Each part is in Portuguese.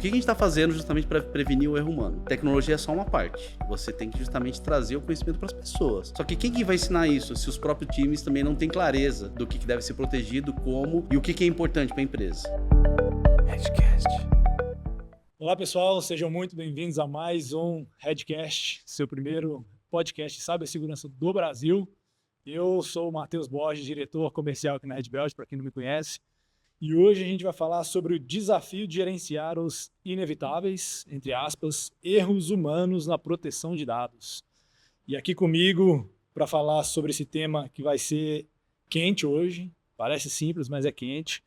que a gente está fazendo justamente para prevenir o erro humano? Tecnologia é só uma parte. Você tem que justamente trazer o conhecimento para as pessoas. Só que quem que vai ensinar isso se os próprios times também não têm clareza do que deve ser protegido, como e o que é importante para a empresa? Headcast. Olá pessoal, sejam muito bem-vindos a mais um Headcast, seu primeiro podcast de cibersegurança do Brasil. Eu sou o Matheus Borges, diretor comercial aqui na Red Belt, para quem não me conhece. E hoje a gente vai falar sobre o desafio de gerenciar os inevitáveis, entre aspas, erros humanos na proteção de dados. E aqui comigo, para falar sobre esse tema que vai ser quente hoje, parece simples, mas é quente,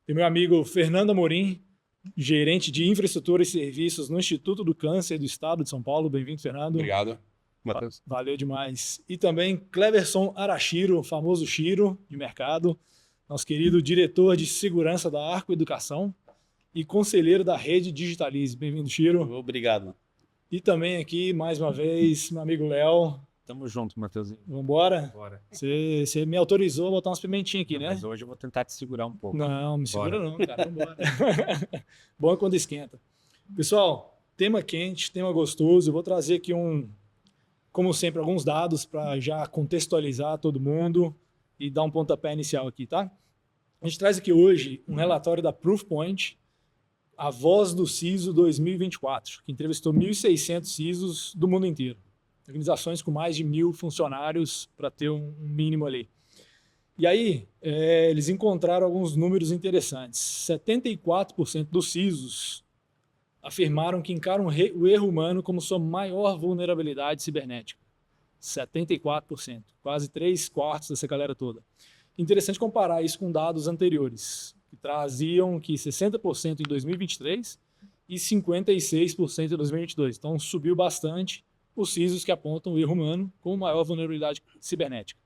tem meu amigo Fernando Amorim, gerente de infraestrutura e serviços no Instituto do Câncer do Estado de São Paulo. Bem-vindo, Fernando. Obrigado, Matheus. Valeu demais. E também Cleverson Arashiro, o famoso Shiro de mercado, nosso querido diretor de segurança da Arco Educação e conselheiro da rede Digitalize. Bem-vindo, Shiro. Obrigado. E também aqui, mais uma vez, meu amigo Léo. Tamo junto, Matheusinho. Vambora? Bora. Você me autorizou a botar umas pimentinhas aqui, Não, né? mas hoje eu vou tentar te segurar um pouco. Não, me segura Bora. não, cara. Vambora. Bom é quando esquenta. Pessoal, tema quente, tema gostoso. Eu vou trazer aqui como sempre, alguns dados para já contextualizar todo mundo e dar um pontapé inicial aqui, tá? A gente traz aqui hoje um relatório da Proofpoint, a voz do CISO 2024, que entrevistou 1.600 CISOs do mundo inteiro. Organizações com mais de 1.000 funcionários para ter um mínimo ali. E aí, eles encontraram alguns números interessantes. 74% dos CISOs afirmaram que encaram o erro humano como sua maior vulnerabilidade cibernética. 74%, quase 3/4 dessa galera toda. Interessante comparar isso com dados anteriores, que traziam que 60% em 2023 e 56% em 2022. Então subiu bastante os CISOs que apontam o erro humano como maior vulnerabilidade cibernética.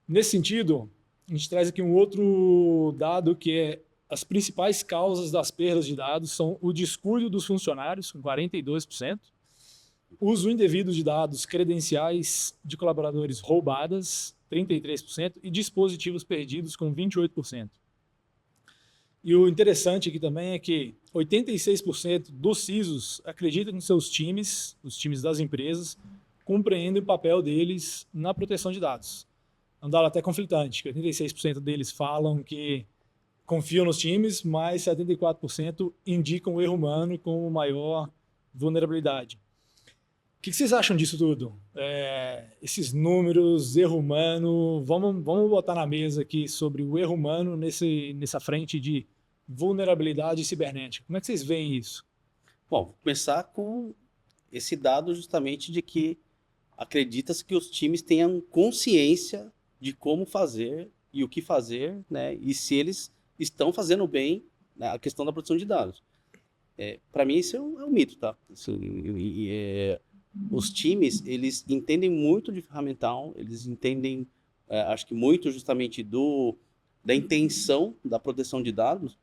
Nesse sentido, a gente traz aqui um outro dado que é as principais causas das perdas de dados são o descuido dos funcionários, com 42%, uso indevido de dados credenciais de colaboradores roubadas, 33%, e dispositivos perdidos, com 28%. E o interessante aqui também é que 86% dos CISOs acreditam que seus times, os times das empresas, compreendem o papel deles na proteção de dados. É um dado até conflitante, que 86% deles falam que confiam nos times, mas 74% indicam o erro humano como maior vulnerabilidade. O que vocês acham disso tudo? Esses números, erro humano, vamos botar na mesa aqui sobre o erro humano nessa frente de vulnerabilidade cibernética. Como é que vocês veem isso? Bom, vou começar com esse dado justamente de que acredita-se que os times tenham consciência de como fazer e o que fazer, né? E se eles estão fazendo bem, né, a questão da proteção de dados. Para mim, isso é um mito, tá? Os times, eles entendem muito de ferramental, eles entendem, acho que muito justamente da intenção da proteção de dados,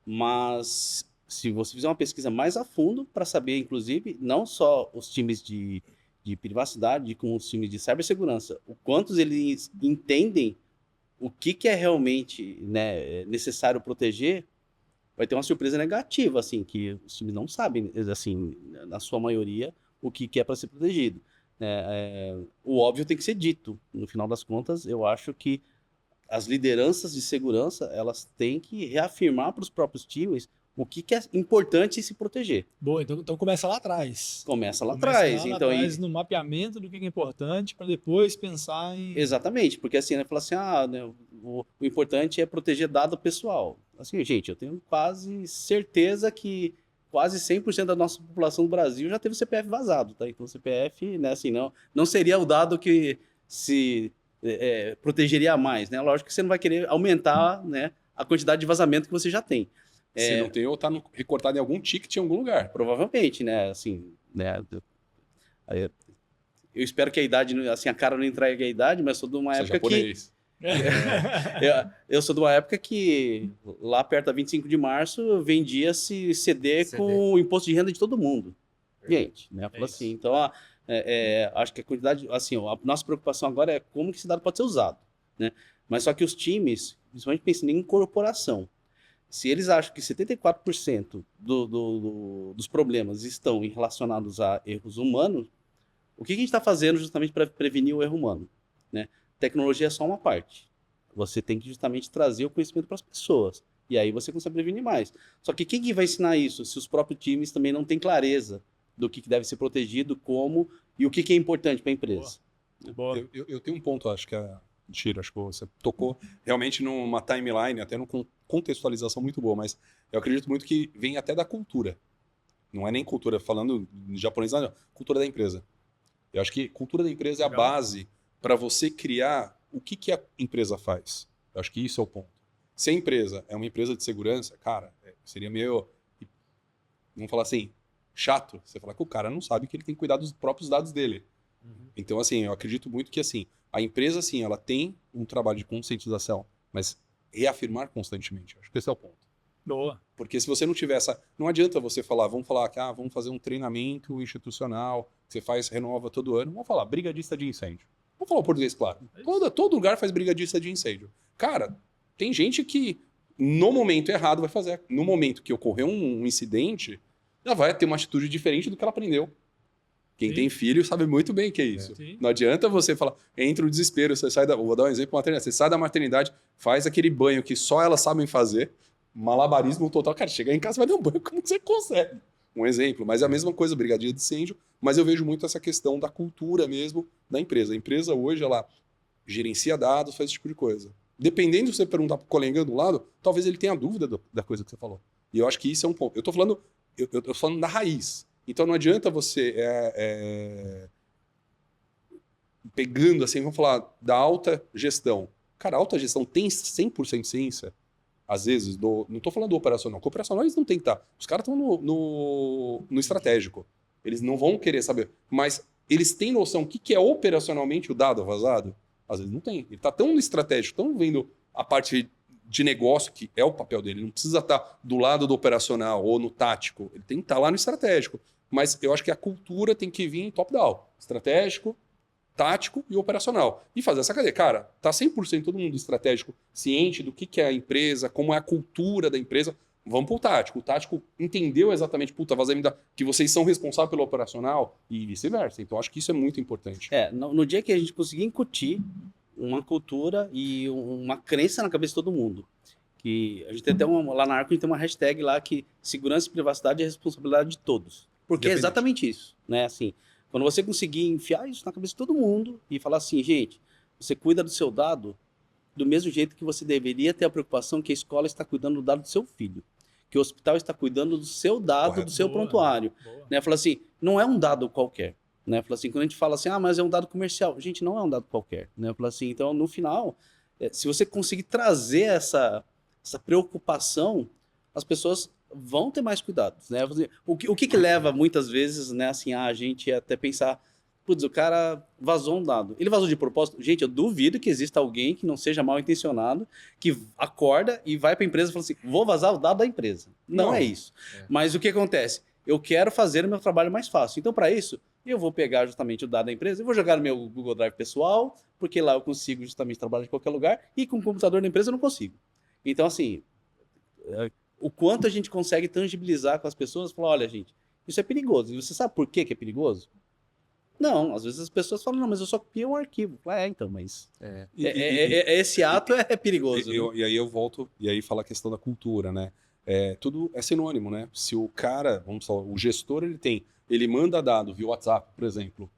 mas se você fizer uma pesquisa mais a fundo para saber, inclusive, não só os times de privacidade, como os times de cibersegurança, o quantos eles entendem o que é realmente, né, necessário proteger, vai ter uma surpresa negativa, assim, que os times não sabem, assim, na sua maioria, o que é para ser protegido. O óbvio tem que ser dito. No final das contas, eu acho que as lideranças de segurança, elas têm que reafirmar para os próprios times o que é importante se proteger. Bom, então começa lá atrás. Começa lá atrás. No mapeamento do que é importante para depois pensar em... Exatamente, porque assim, né, fala assim, né, o importante é proteger dado pessoal. Assim, gente, eu tenho quase certeza que quase 100% da nossa população do Brasil já teve o CPF vazado, tá? Então o CPF, né, assim, não seria o dado que se protegeria mais, né? Lógico que você não vai querer aumentar, né, a quantidade de vazamento que você já tem. Se não tem, ou tá recortado em algum ticket em algum lugar. Provavelmente, né? Assim, né? Eu espero que a idade, assim, a cara não entregue a idade, mas sou de uma época japonês. Eu sou de uma época que lá perto da 25 de março vendia-se CD com o imposto de renda de todo mundo. Gente, né? Falou assim, então acho que a quantidade, assim, a nossa preocupação agora é como que esse dado pode ser usado, né? Mas só que os times, principalmente pensando em corporação, Se eles acham que 74% dos problemas estão relacionados a erros humanos, o que a gente está fazendo justamente para prevenir o erro humano? Né? Tecnologia é só uma parte. Você tem que justamente trazer o conhecimento para as pessoas. E aí você consegue prevenir mais. Só que quem que vai ensinar isso se os próprios times também não têm clareza do que deve ser protegido, como e o que é importante para a empresa? Boa. Eu tenho um ponto, acho que Tiro, acho que você tocou realmente numa timeline, até numa contextualização muito boa, mas eu acredito muito que vem até da cultura. Não é nem cultura, falando em japonês, não, cultura da empresa. Eu acho que cultura da empresa é a Legal. base para você criar o que a empresa faz. Eu acho que isso é o ponto. Se a empresa é uma empresa de segurança, cara, seria meio, vamos falar assim, chato você falar que o cara não sabe que ele tem que cuidar dos próprios dados dele. Então, assim, eu acredito muito que, assim, a empresa, assim, ela tem um trabalho de conscientização, mas reafirmar constantemente. Acho que esse é o ponto. Boa. Porque se você não tiver essa... Não adianta você falar, vamos falar que vamos fazer um treinamento institucional, que você faz, renova todo ano. Vamos falar, brigadista de incêndio. Vamos falar o português, claro. Todo lugar faz brigadista de incêndio. Cara, tem gente que, no momento errado, vai fazer. No momento que ocorreu um incidente, ela vai ter uma atitude diferente do que ela aprendeu. Quem tem filho sabe muito bem o que é isso. Sim. Não adianta você falar, entra o desespero, você sai da... Vou dar um exemplo, maternidade. Você sai da maternidade, faz aquele banho que só elas sabem fazer, malabarismo total. Cara, chega em casa e vai dar um banho como você consegue. Um exemplo. Mas é a mesma coisa, brigadeiro de incêndio, mas eu vejo muito essa questão da cultura mesmo da empresa. A empresa hoje, ela gerencia dados, faz esse tipo de coisa. Dependendo de você perguntar pro colega do lado, talvez ele tenha dúvida da coisa que você falou. E eu acho que isso é um ponto. Eu tô falando da raiz. Então não adianta você pegando assim, vamos falar da alta gestão. Cara, a alta gestão tem 100% de ciência, às vezes, não estou falando do operacional. O operacional eles não tem que estar. Os caras estão no estratégico. Eles não vão querer saber. Mas eles têm noção do que é operacionalmente o dado vazado? Às vezes não tem. Ele está tão no estratégico, tão vendo a parte de negócio, que é o papel dele. Ele não precisa estar do lado do operacional ou no tático. Ele tem que estar lá no estratégico. Mas eu acho que a cultura tem que vir top-down. Estratégico, tático e operacional. E fazer essa cadeia. Cara, tá 100% todo mundo estratégico, ciente do que é a empresa, como é a cultura da empresa. Vamos pro tático. O tático entendeu exatamente, que vocês são responsáveis pelo operacional e vice-versa. Então, acho que isso é muito importante. No dia que a gente conseguir incutir uma cultura e uma crença na cabeça de todo mundo. Que a gente tem até lá na Arco, a gente tem uma hashtag lá que segurança e privacidade é responsabilidade de todos. Porque é exatamente isso, né? Assim, quando você conseguir enfiar isso na cabeça de todo mundo e falar assim, gente, você cuida do seu dado do mesmo jeito que você deveria ter a preocupação que a escola está cuidando do dado do seu filho, que o hospital está cuidando do seu dado, Correto. do seu prontuário. Boa. Né? Fala assim, não é um dado qualquer. Né? Fala assim, quando a gente fala assim, mas é um dado comercial. Gente, não é um dado qualquer. Né? Fala assim, então, no final, se você conseguir trazer essa preocupação, as pessoas vão ter mais cuidados, né? O que leva muitas vezes, né, assim, a gente até pensar, putz, o cara vazou um dado. Ele vazou de propósito? Gente, eu duvido que exista alguém que não seja mal intencionado, que acorda e vai para a empresa e fala assim, vou vazar o dado da empresa. Não é isso. Mas o que acontece? Eu quero fazer o meu trabalho mais fácil. Então, para isso, eu vou pegar justamente o dado da empresa, eu vou jogar no meu Google Drive pessoal, porque lá eu consigo justamente trabalhar em qualquer lugar, e com o computador da empresa eu não consigo. Então, assim, o quanto a gente consegue tangibilizar com as pessoas, falar, olha, gente, isso é perigoso. E você sabe por que é perigoso? Não, às vezes as pessoas falam, não, mas eu só copiei um arquivo. Então, mas esse ato é perigoso. E aí eu volto, e aí fala a questão da cultura, né? Tudo é sinônimo, né? Se o cara, vamos falar, o gestor, ele manda dado via WhatsApp, por exemplo,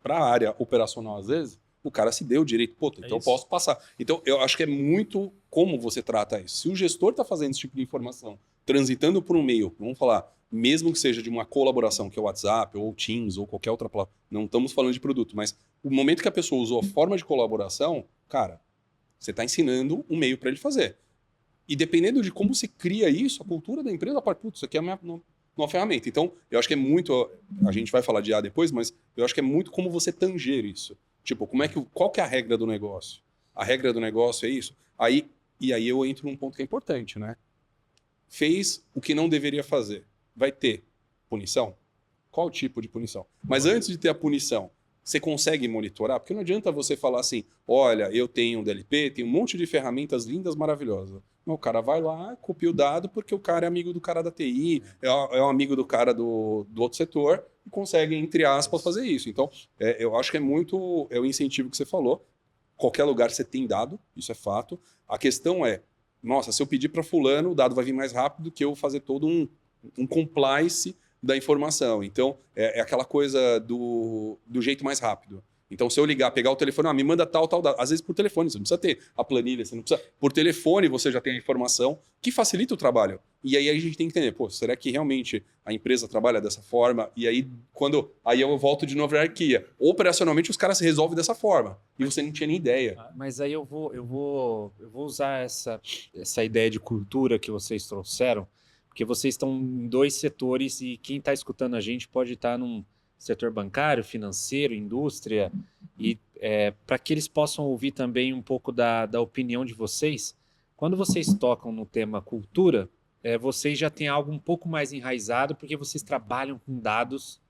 para a área operacional, às vezes, o cara se deu o direito, então eu posso passar. Então, eu acho que é muito como você trata isso. Se o gestor está fazendo esse tipo de informação, transitando por um meio, vamos falar, mesmo que seja de uma colaboração, que é o WhatsApp, ou Teams, ou qualquer outra plataforma, não estamos falando de produto, mas o momento que a pessoa usou a forma de colaboração, cara, você está ensinando um meio para ele fazer. E dependendo de como se cria isso, a cultura da empresa, putz, isso aqui é uma ferramenta. Então, eu acho que é muito, a gente vai falar de IA depois, mas eu acho que é muito como você tanger isso. Tipo, qual que é a regra do negócio? A regra do negócio é isso? E aí eu entro num ponto que é importante, né? Fez o que não deveria fazer. Vai ter punição? Qual tipo de punição? Mas antes de ter a punição, você consegue monitorar? Porque não adianta você falar assim, olha, eu tenho um DLP, tenho um monte de ferramentas lindas, maravilhosas. Não, o cara vai lá, copia o dado porque o cara é amigo do cara da TI, é um amigo do cara do outro setor e consegue, entre aspas, fazer isso. Então, eu acho que é o incentivo que você falou. Qualquer lugar você tem dado, isso é fato. A questão é, nossa, se eu pedir para fulano, o dado vai vir mais rápido que eu fazer todo um compliance da informação. Então, é aquela coisa do jeito mais rápido. Então, se eu ligar, pegar o telefone, me manda tal dado. Às vezes por telefone, você não precisa ter a planilha, você não precisa... Por telefone você já tem a informação que facilita o trabalho. E aí a gente tem que entender, será que realmente a empresa trabalha dessa forma? E aí, aí eu volto de novo à hierarquia. Operacionalmente, os caras se resolvem dessa forma. E você não tinha nem ideia. Mas aí eu vou usar essa ideia de cultura que vocês trouxeram, porque vocês estão em 2 setores e quem está escutando a gente pode estar num setor bancário, financeiro, indústria, e para que eles possam ouvir também um pouco da opinião de vocês, quando vocês tocam no tema cultura, vocês já têm algo um pouco mais enraizado, porque vocês trabalham com dados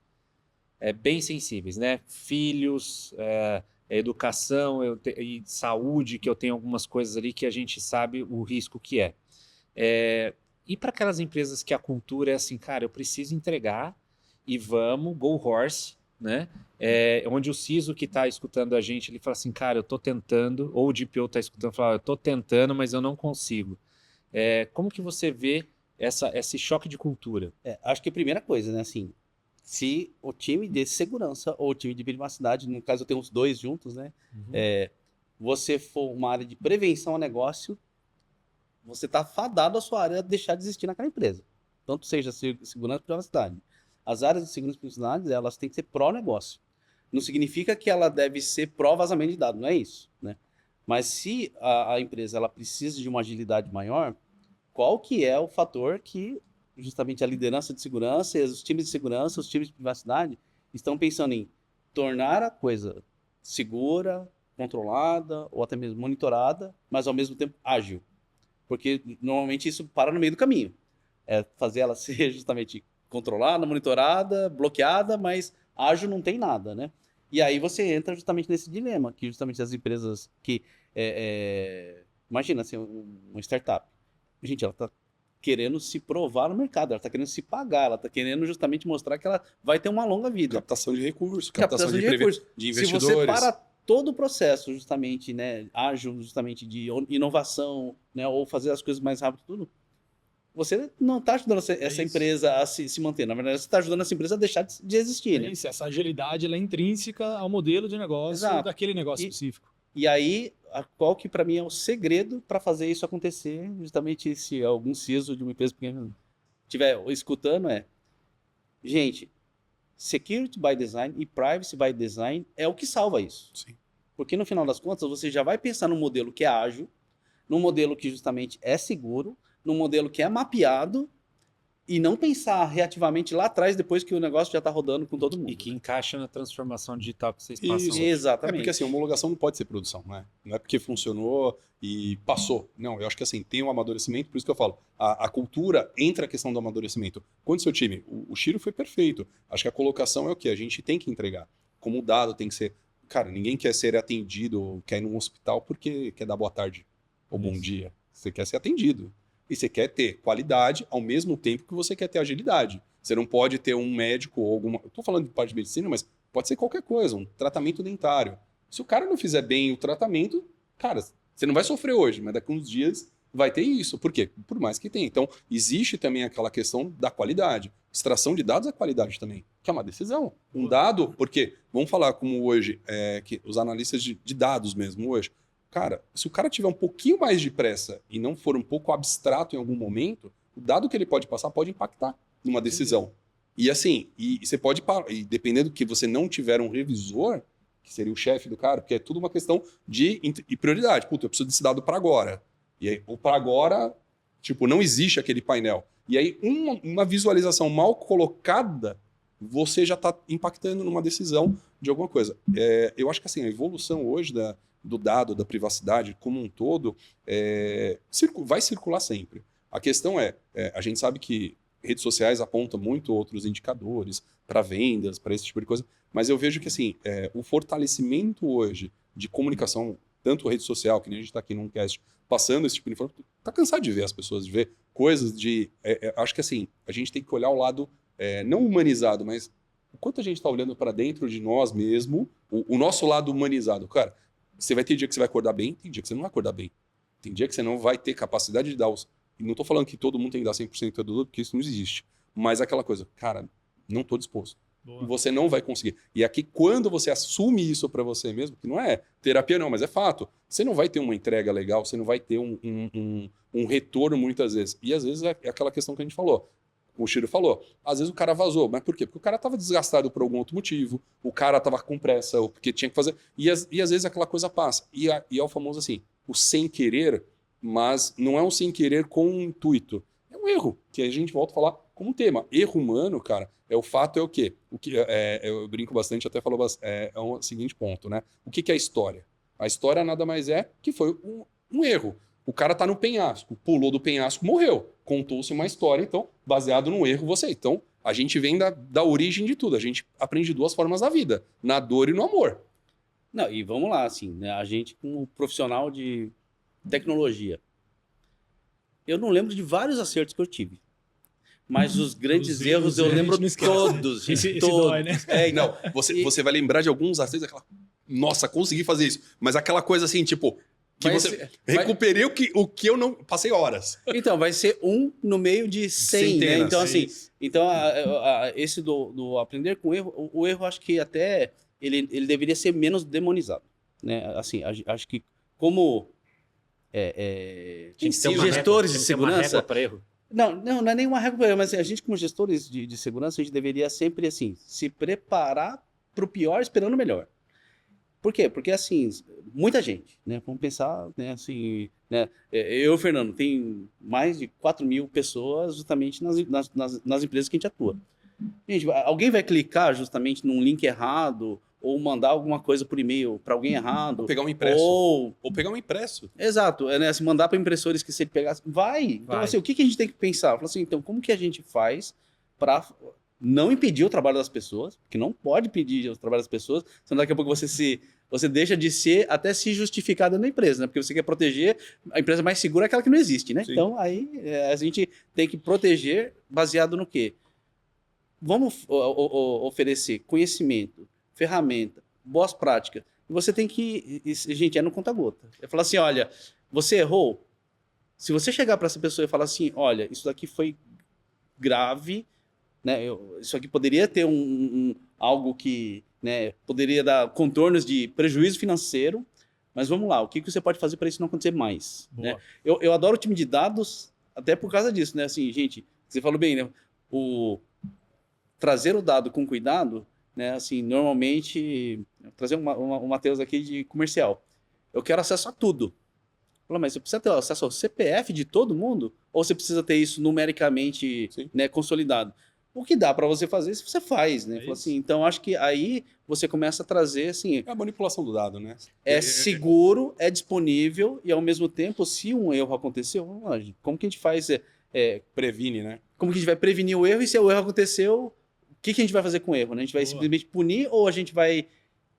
bem sensíveis, né? Filhos, educação e saúde, que eu tenho algumas coisas ali que a gente sabe o risco que é. E para aquelas empresas que a cultura é assim, cara, eu preciso entregar, e vamos, go horse, né? Onde o CISO que está escutando a gente, ele fala assim, cara, eu estou tentando, ou o DPO está escutando, fala, eu estou tentando, mas eu não consigo. Como que você vê esse choque de cultura? Acho que a primeira coisa, né, assim, se o time de segurança ou o time de privacidade, no caso eu tenho os dois juntos, né, você for uma área de prevenção ao negócio, você está fadado a sua área a deixar de existir naquela empresa. Tanto seja segurança ou privacidade. As áreas de segurança e privacidade, elas têm que ser pró-negócio. Não significa que ela deve ser pró-vazamento de dados, não é isso, né? Mas se a empresa ela precisa de uma agilidade maior, qual que é o fator que justamente a liderança de segurança, os times de segurança, os times de privacidade estão pensando em tornar a coisa segura, controlada ou até mesmo monitorada, mas ao mesmo tempo ágil. Porque normalmente isso para no meio do caminho. Fazer ela ser justamente controlada, monitorada, bloqueada, mas ágil não tem nada, né? E aí você entra justamente nesse dilema, que justamente as empresas que... imagina, assim, uma startup. Gente, ela está querendo se provar no mercado, ela está querendo se pagar, ela está querendo justamente mostrar que ela vai ter uma longa vida. Captação de recursos, captação de investidores. Se você para todo o processo, justamente, né, ágil, justamente de inovação, né, ou fazer as coisas mais rápido, tudo, você não está ajudando essa empresa a se manter. Na verdade, você está ajudando essa empresa a deixar de existir. Né? Isso, essa agilidade ela é intrínseca ao modelo de negócio daquele negócio específico. E aí, qual que para mim é o segredo para fazer isso acontecer? Justamente se algum CISO de uma empresa pequena estiver escutando, gente, security by design e privacy by design é o que salva isso. Sim. Porque no final das contas, você já vai pensar num modelo que é ágil, num modelo que justamente é seguro, num modelo que é mapeado e não pensar reativamente lá atrás depois que o negócio já está rodando com todo mundo. E que encaixa na transformação digital que vocês passam. Isso, exatamente. Porque assim, homologação não pode ser produção, né? Não é porque funcionou e passou. Não, eu acho que assim, tem um amadurecimento, por isso que eu falo, a cultura entra a questão do amadurecimento. Quando seu time, o Chiro foi perfeito. Acho que a colocação é o que a gente tem que entregar. Como o dado tem que ser... Cara, ninguém quer ser atendido ou quer ir num hospital porque quer dar boa tarde ou bom dia. Você quer ser atendido. E você quer ter qualidade ao mesmo tempo que você quer ter agilidade. Você não pode ter um médico ou alguma... Eu estou falando de parte de medicina, mas pode ser qualquer coisa, um tratamento dentário. Se o cara não fizer bem o tratamento, cara, você não vai sofrer hoje, mas daqui a uns dias vai ter isso. Por quê? Por mais que tenha. Então, existe também aquela questão da qualidade. Extração de dados é qualidade também, que é uma decisão. Um dado, porque, vamos falar como hoje, que os analistas de dados mesmo hoje, cara, se o cara tiver um pouquinho mais de pressa e não for um pouco abstrato em algum momento, o dado que ele pode passar pode impactar numa decisão. E assim, e você pode parar, e dependendo que você não tiver um revisor, que seria o chefe do cara, porque é tudo uma questão de prioridade. Puta, eu preciso desse dado para agora. E aí, o para agora, tipo, não existe aquele painel. E aí, uma visualização mal colocada, você já está impactando numa decisão de alguma coisa. Eu acho que assim, a evolução hoje do dado, da privacidade como um todo, vai circular sempre. A questão a gente sabe que redes sociais apontam muito outros indicadores para vendas, para esse tipo de coisa, mas eu vejo que assim, o fortalecimento hoje de comunicação tanto rede social, que nem a gente está aqui num cast, passando esse tipo de informação, tá cansado de ver as pessoas, de ver coisas de... acho que assim, a gente tem que olhar o lado não humanizado, mas o quanto a gente está olhando para dentro de nós mesmo, o nosso lado humanizado. Cara, você vai ter dia que você vai acordar bem, tem dia que você não vai acordar bem. Tem dia que você não vai ter capacidade de dar os... E não estou falando que todo mundo tem que dar 100% do tudo, porque isso não existe. Mas aquela coisa, cara, não estou disposto. Boa. E você não vai conseguir. E aqui, quando você assume isso para você mesmo, que não é terapia não, mas é fato, você não vai ter uma entrega legal, você não vai ter um retorno muitas vezes. E às vezes é aquela questão que a gente falou. O Chiro falou, às vezes o cara vazou, mas por quê? Porque o cara estava desgastado por algum outro motivo, o cara estava com pressa, ou porque tinha que fazer, e às vezes aquela coisa passa. E é o famoso assim, o sem querer, mas não é um sem querer com um intuito. É um erro, que a gente volta a falar como tema. Erro humano, cara, o fato é o quê? Eu brinco bastante, até falou o seguinte ponto, né? O que é a história? A história nada mais é que foi um erro. O cara tá no penhasco, pulou do penhasco, morreu. Contou-se uma história, então, baseado no erro, você. Então, a gente vem da origem de tudo. A gente aprende duas formas da vida, na dor e no amor. Não, e vamos lá, assim, né? A gente, como profissional de tecnologia, eu não lembro de vários acertos que eu tive. Mas os grandes erros eu lembro todos. Esse todos. dói, né? Não, você vai lembrar de alguns acertos, aquela... Nossa, consegui fazer isso. Mas aquela coisa assim, tipo... Que você recuperei o que eu não... Passei horas. Então, vai ser um no meio de 100, né? Então, assim, esse do aprender com erro, o erro acho que até ele deveria ser menos demonizado, né? Assim, acho que como gestores de segurança... para erro. Não é nenhuma regra para erro, mas assim, a gente como gestores de segurança, a gente deveria sempre, assim, se preparar para o pior esperando o melhor. Por quê? Porque, assim, muita gente, né? Vamos pensar, né? Assim, né? Eu, Fernando, tem mais de 4.000 pessoas justamente nas empresas que a gente atua. Gente, alguém vai clicar justamente num link errado ou mandar alguma coisa por e-mail para alguém errado. Ou pegar um impresso. Ou pegar um impresso. Exato. Né? Se mandar para impressores que se ele pegasse... Vai! Então, assim, o que a gente tem que pensar? Fala assim, então, como que a gente faz para... não impedir o trabalho das pessoas, porque não pode impedir o trabalho das pessoas, senão daqui a pouco você deixa de ser até se justificar dentro da empresa, né? Porque você quer proteger a empresa mais segura, é aquela que não existe, né? Sim. Então, aí a gente tem que proteger baseado no quê? Vamos oferecer conhecimento, ferramenta, boas práticas. E você tem que... Gente, no conta-gota. É falar assim, olha, você errou. Se você chegar para essa pessoa e falar assim, olha, isso daqui foi grave... Né, isso aqui poderia ter algo que, né, poderia dar contornos de prejuízo financeiro, mas vamos lá, o que você pode fazer para isso não acontecer mais? Né? Eu adoro o time de dados até por causa disso, né? Assim, gente, você falou bem, né? Trazer o dado com cuidado, né? Assim, normalmente, trazer o Matheus aqui de comercial. Eu quero acesso a tudo. Mas você precisa ter acesso ao CPF de todo mundo? Ou você precisa ter isso numericamente, né, consolidado? O que dá para você fazer, se você faz, né? Assim, então, acho que aí você começa a trazer, assim... É a manipulação do dado, né? É seguro, é disponível e, ao mesmo tempo, se um erro aconteceu, como que a gente faz... previne, né? Como que a gente vai prevenir o erro e se o erro aconteceu, o que a gente vai fazer com o erro? Né? A gente vai simplesmente punir ou a gente vai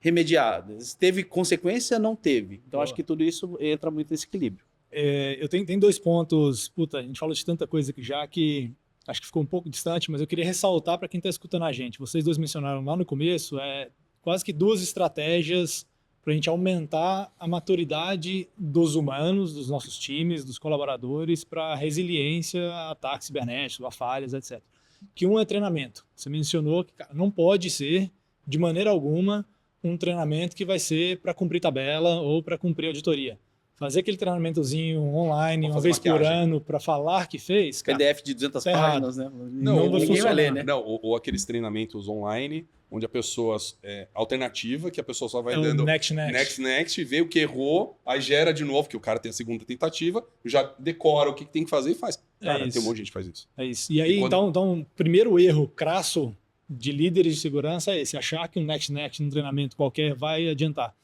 remediar? Teve consequência? Não teve. Então, acho que tudo isso entra muito nesse equilíbrio. Eu tenho 2 pontos... Puta, a gente falou de tanta coisa aqui já que... Acho que ficou um pouco distante, mas eu queria ressaltar para quem está escutando a gente. Vocês dois mencionaram lá no começo, quase que 2 estratégias para a gente aumentar a maturidade dos humanos, dos nossos times, dos colaboradores, para a resiliência a ataques cibernéticos, a falhas, etc. Que um é treinamento. Você mencionou que, cara, não pode ser, de maneira alguma, um treinamento que vai ser para cumprir tabela ou para cumprir auditoria. Fazer aquele treinamentozinho online, uma vez por ano, para falar que fez... Cara, PDF de 200 páginas, né? Não vai funcionar. Ler, né? Não, ou aqueles treinamentos online, onde a pessoa... alternativa, que a pessoa só vai dando... Next, vê o que errou, aí gera de novo, que o cara tem a segunda tentativa, já decora o que tem que fazer e faz. Cara, tem um monte de gente que faz isso. É isso. E aí, então, o primeiro erro crasso de líderes de segurança é esse, achar que um next num treinamento qualquer vai adiantar.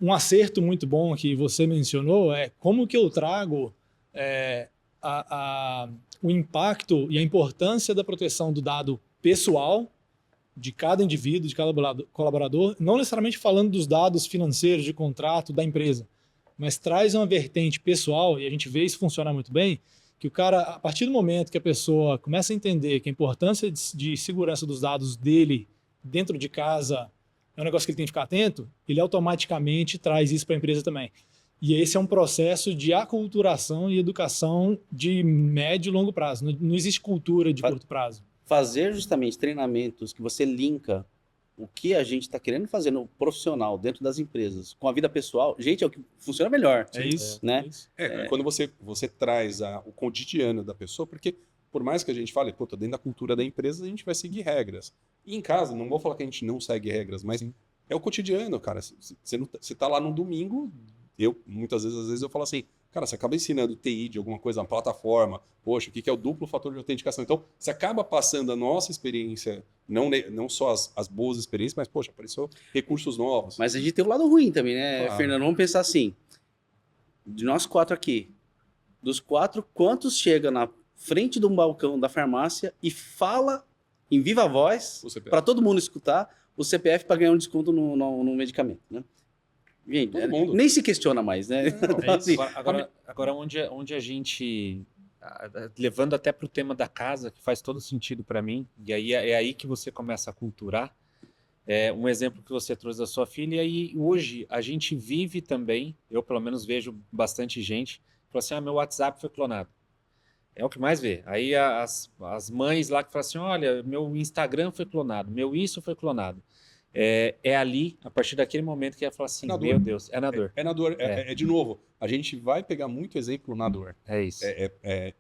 Um acerto muito bom que você mencionou é como que eu trago o impacto e a importância da proteção do dado pessoal de cada indivíduo, de cada colaborador, não necessariamente falando dos dados financeiros de contrato da empresa, mas traz uma vertente pessoal, e a gente vê isso funcionar muito bem, que o cara, a partir do momento que a pessoa começa a entender que a importância de segurança dos dados dele dentro de casa é um negócio que ele tem que ficar atento, ele automaticamente traz isso para a empresa também. E esse é um processo de aculturação e educação de médio e longo prazo. Não existe cultura de curto prazo. Fazer justamente treinamentos que você linka o que a gente está querendo fazer no profissional dentro das empresas com a vida pessoal, gente, é o que funciona melhor. É isso. Né? É isso. Quando você traz o cotidiano da pessoa, porque por mais que a gente fale, pô, tô dentro da cultura da empresa, a gente vai seguir regras. E em casa, não vou falar que a gente não segue regras, mas é o cotidiano, cara. Você tá lá no domingo, muitas vezes, às vezes eu falo assim, cara, você acaba ensinando TI de alguma coisa na plataforma, poxa, o que é o duplo fator de autenticação? Então, você acaba passando a nossa experiência, não só as boas experiências, mas, poxa, apareceu recursos novos. Mas a gente tem o lado ruim também, né, Claro. Fernando? Vamos pensar assim, de nós 4 aqui, dos 4, quantos chega na frente de um balcão da farmácia e fala em viva voz, O CPF. para todo mundo escutar, o CPF para ganhar um desconto no medicamento, né? Gente, Todo mundo. nem se questiona mais, né? Não, Então, assim, Agora onde a gente, levando até para o tema da casa, que faz todo sentido para mim, e aí é aí que você começa a culturar, um exemplo que você trouxe da sua filha, e aí hoje a gente vive também, eu pelo menos vejo bastante gente, fala assim, meu WhatsApp foi clonado. É o que mais vê. Aí as mães lá que falam assim, olha, meu Instagram foi clonado, meu isso foi clonado. É ali, a partir daquele momento que ela fala assim, Na dor. meu Deus, é na dor. É na dor. De novo, a gente vai pegar muito exemplo na dor. É isso.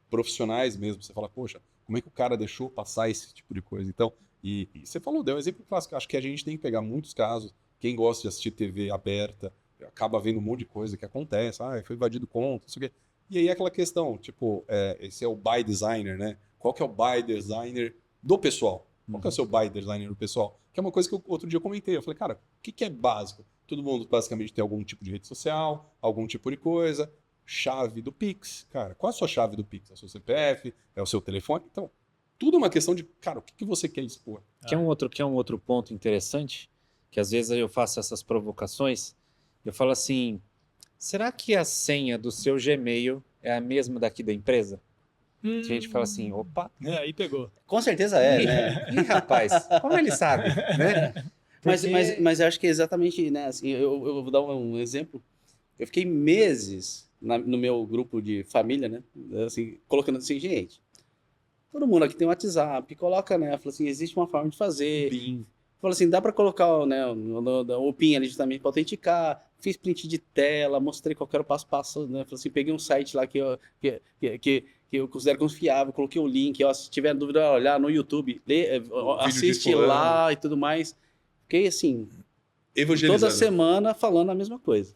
Profissionais mesmo. Você fala, poxa, como é que o cara deixou passar esse tipo de coisa? Então, e você falou, deu um exemplo clássico. Acho que a gente tem que pegar muitos casos. Quem gosta de assistir TV aberta, acaba vendo um monte de coisa que acontece. Foi invadido conta, não sei o quê. E aí aquela questão, tipo, esse é o by designer, né? Qual que é o by designer do pessoal? Qual que é o seu by designer do pessoal? Que é uma coisa que outro dia eu comentei. Eu falei, cara, o que é básico? Todo mundo basicamente tem algum tipo de rede social, algum tipo de coisa. Chave do Pix. Cara, qual é a sua chave do Pix? É o seu CPF? É o seu telefone? Então, tudo é uma questão de, cara, o que você quer expor? Que é um outro ponto interessante, que às vezes eu faço essas provocações, eu falo assim, será que a senha do seu Gmail é a mesma daqui da empresa? Que a gente fala assim, opa, Aí pegou. com certeza né? ih, rapaz, como ele sabe, né? Mas eu acho que é exatamente, né? Assim, eu vou dar um exemplo. Eu fiquei meses no meu grupo de família, né? Assim, colocando assim, gente, todo mundo aqui tem um WhatsApp, coloca, né? Fala assim, existe uma forma de fazer. PIN. Fala assim, dá para colocar, né, o PIN ali justamente para autenticar. Fiz print de tela, mostrei qual era o passo a passo, né? Falei assim, peguei um site lá que eu considero confiável, coloquei o link, ó, se tiver dúvida, olhar no YouTube, assiste lá e tudo mais. Fiquei assim, toda semana falando a mesma coisa.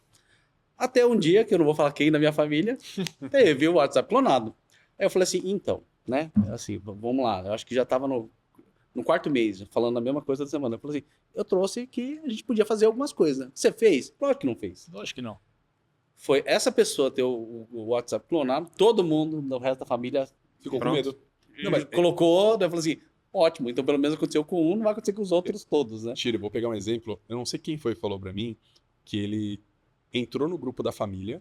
Até um dia, que eu não vou falar quem da minha família, teve o WhatsApp clonado. Aí eu falei assim, então, né? Assim, vamos lá, eu acho que já estava no 4º mês, falando a mesma coisa da semana. Eu falei assim, eu trouxe que a gente podia fazer algumas coisas. Né? Você fez? Claro que não fez. Lógico que não. Foi essa pessoa ter o WhatsApp clonado, todo mundo, do resto da família, Ficou com Pronto. medo. Não, mas, colocou, daí eu falei assim, ótimo, então pelo menos aconteceu com um, não vai acontecer com os outros todos, né? Tira, eu vou pegar um exemplo. Eu não sei quem foi que falou pra mim que ele entrou no grupo da família,